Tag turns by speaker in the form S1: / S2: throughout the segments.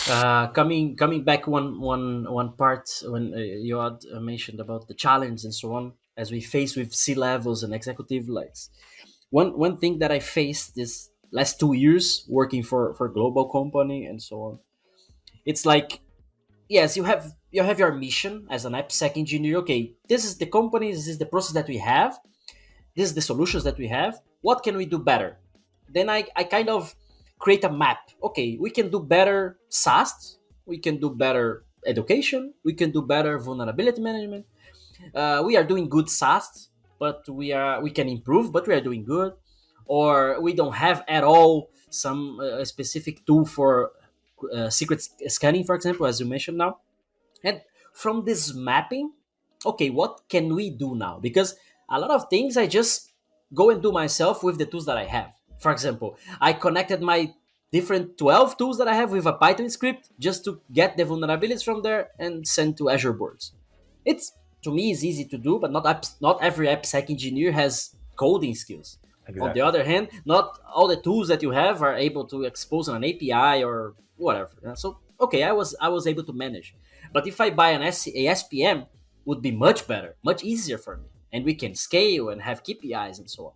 S1: Coming back one part when you had mentioned about the challenge and so on as we face with C levels and executive likes. One thing that I faced this last 2 years working for global company and so on. It's like, yes, you have your mission as an AppSec engineer. Okay, this is the company, this is the process that we have, this is the solutions that we have. What can we do better? Then I kind of create a map. Okay, we can do better SaaS, we can do better education, we can do better vulnerability management. We are doing good SaaS, but we can improve, but we are doing good. Or we don't have at all some specific tool for secret scanning, for example, as you mentioned now. And from this mapping, okay, what can we do now? Because a lot of things I just go and do myself with the tools that I have. For example, I connected my different 12 tools that I have with a Python script just to get the vulnerabilities from there and send to Azure boards. It's, to me, is easy to do, but not every AppSec engineer has coding skills. On the
S2: Exactly.
S1: other hand, not all the tools that you have are able to expose on an API or whatever. So okay, I was able to manage. But if I buy a SPM, would be much better, much easier for me, and we can scale and have KPIs and so on.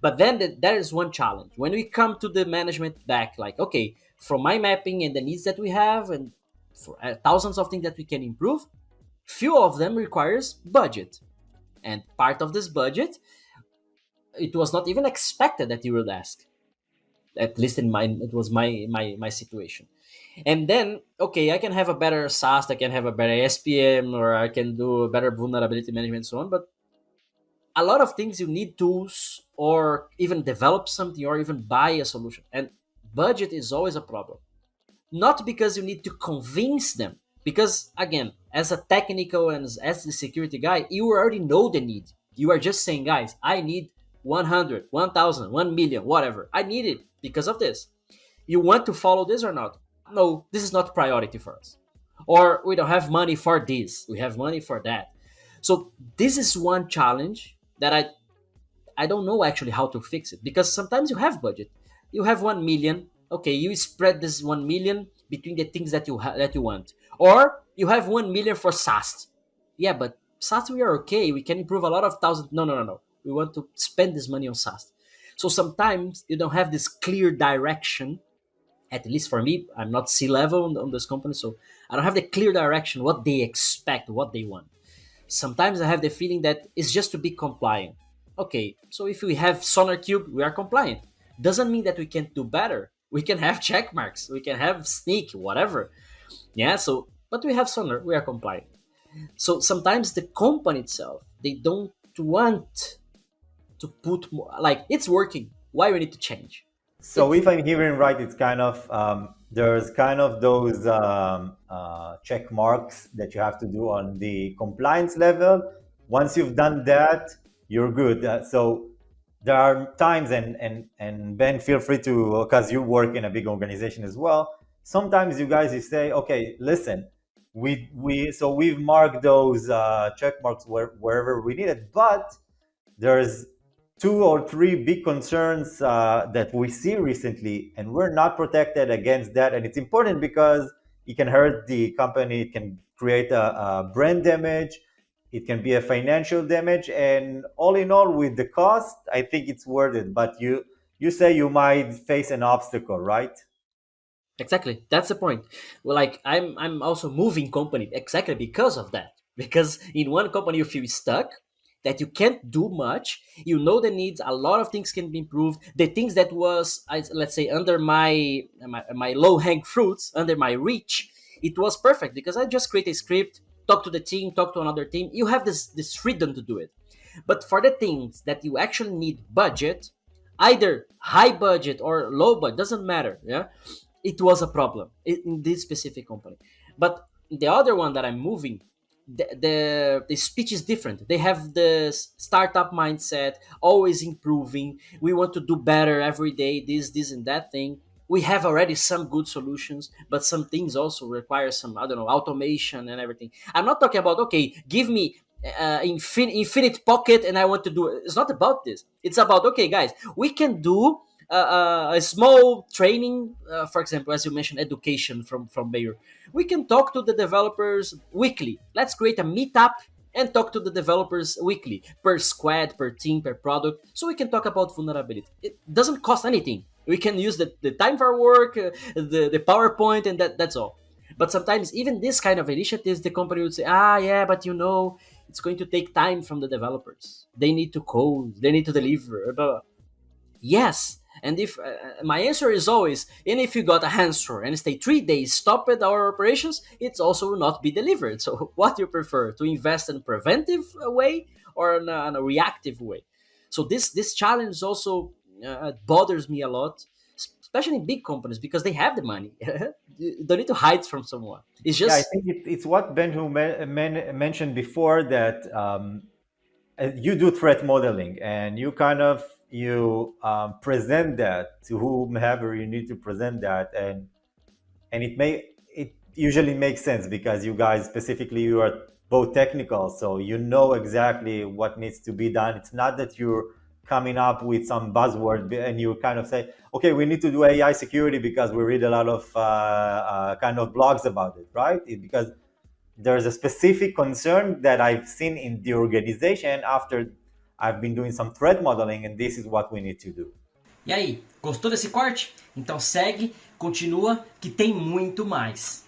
S1: But then there is one challenge when we come to the management back. Like, okay, from my mapping and the needs that we have, and for thousands of things that we can improve, few of them requires budget, and part of this budget, it was not even expected that you would ask. At least in mine, it was my situation. And then, okay, I can have a better SaaS, I can have a better SPM, or I can do a better vulnerability management and so on. But a lot of things you need tools, or even develop something, or even buy a solution. And budget is always a problem. Not because you need to convince them, because again, as a technical and as the security guy, you already know the need. You are just saying, guys, I need 100, 1,000, 1,000,000, whatever. I need it because of this. You want to follow this or not? No, this is not priority for us. Or we don't have money for this, we have money for that. So this is one challenge that I don't know actually how to fix it, because sometimes you have budget. You have 1 million. Okay, you spread this 1 million between the things that you want, or you have 1 million for SaaS. Yeah, but SaaS we are okay. We can improve a lot of thousands. No, no, no, no. We want to spend this money on SaaS. So sometimes you don't have this clear direction. At least for me, I'm not C-level on this company, so I don't have the clear direction what they expect, what they want. Sometimes I have the feeling that it's just to be compliant. Okay, so if we have Sonar Cube, we are compliant. Doesn't mean that we can't do better. We can have check marks, we can have sneak, whatever. Yeah, so but we have Sonar, we are compliant. So sometimes the company itself, they don't want to put more, like, it's working. Why we need to change?
S2: So
S1: It's
S2: if I'm hearing right, it's kind of there's kind of those check marks that you have to do on the compliance level. Once you've done that, you're good. So there are times, and Ben, feel free to, because you work in a big organization as well. Sometimes you guys, you say, okay, listen, we've marked those check marks wherever we need it, but there's two or three big concerns that we see recently, and we're not protected against that. And it's important because it can hurt the company, it can create a brand damage, it can be a financial damage, and all in all, with the cost, I think it's worth it. But you say you might face an obstacle, right?
S1: exactly, that's the point. Well, like, I'm also moving company exactly because of that. Because in one company you feel stuck, that you can't do much. You know the needs. A lot of things can be improved. The things that was, let's say, under my low hang fruits, under my reach, it was perfect because I just create a script, talk to the team, talk to another team. You have this freedom to do it. But for the things that you actually need budget, either high budget or low budget, doesn't matter. Yeah, it was a problem in this specific company. But the other one that I'm moving, the speech is different. They have the startup mindset, always improving. We want to do better every day, this and that thing. We have already some good solutions, but some things also require some, I don't know, automation and everything. I'm not talking about, okay, give me infinite pocket and I want to do it. It's not about this. It's about, okay, guys, we can do a small training, for example, as you mentioned, education from Bayer. We can talk to the developers weekly. Let's create a meetup and talk to the developers weekly, per squad, per team, per product, so we can talk about vulnerability. It doesn't cost anything. We can use the time for work, the PowerPoint, and that's all. But sometimes even this kind of initiatives, the company would say, yeah, but it's going to take time from the developers. They need to code, they need to deliver, blah, blah. Yes. And if my answer is always, and if you got a answer and stay 3 days, stop at our operations, it's also will not be delivered. So what do you prefer, to invest in a preventive way or in a reactive way? So this challenge also bothers me a lot, especially in big companies, because they have the money. You don't need to hide from someone. It's
S2: Yeah, I
S1: just
S2: think it's what Benjamin mentioned before, that you do threat modeling, and you kind of present that to whomever you need to present that, and it usually makes sense because you guys specifically, you are both technical, so you know exactly what needs to be done. It's not that you're coming up with some buzzword and you kind of say, okay, we need to do AI security because we read a lot of kind of blogs about it, right? Because there's a specific concern that I've seen in the organization after I've been doing some threat modeling, and this is what we need to do.
S3: E aí, gostou desse corte? Então segue, continua, que tem muito mais.